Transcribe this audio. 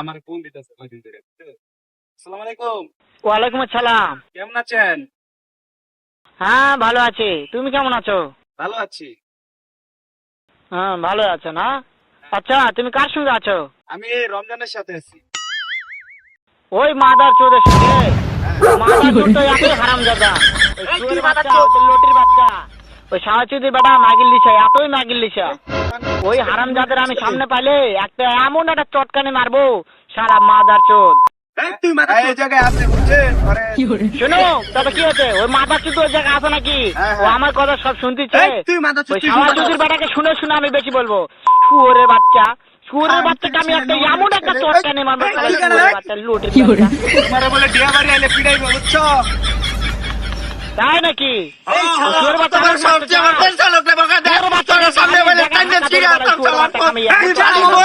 আমার ফোন দিতেছে কয়দিন ধরে। আসসালামু আলাইকুম। ওয়ালাইকুম আসসালাম। কেমন আছেন? হ্যাঁ ভালো আছি, তুমি কেমন আছো? ভালো আছি। হ্যাঁ ভালো আছো না? আচ্ছা তুমি কার সঙ্গে আছো? আমি রমজানের সাথে আছি। ওই মাদার চোদের সঙ্গে? মাদার চোদ তো এতই হারামজাদা। ওই চোরের বাচ্চা, ওই লটির বাচ্চা, ওই সাহাচুদির বেটা মাগিল লিসা, এতই মাগিল লিসা। ওই হারামজাদের আমি সামনে পাইলে একটা এমন একটা চটকানি মারবো, সারা মাদার চোদ। তুই মাথা এই জায়গায় আছে বুঝছেন? আরে শোনো তবে কি হচ্ছে, ওই মাদার চোদ ওই জায়গায় আছে নাকি? হ্যাঁ, ও হ্যাঁ। আমার কথা সব শুনতেছে। তুই মাথা ওই সাহাচুদির বেটাকে শুনে শুনে আমি বেশি বলবো। শুয়োরের বাচ্চা, শুয়োরের বাচ্চাকে আমি একটা এমন একটা চটকানি মারবো, সারা শুয়োরের বাচ্চা, লটির বাচ্চা। তোমারে বলে ডিয়া বাড়ি আইলে পিড়াইবো বুঝছো? তাই নাকি? এই শুয়োরের বাচ্চা তোমার আমার সাথে সবচেয়ে আমার পরিচালকরে বকা দেয়। শুয়োরের বাচ্চাকে তোর সামনে আমি বলে জায়গায় কান্না হাত ছিড়া ধরে তোর শুয়োরের বাচ্চাকে আমি চালাবো।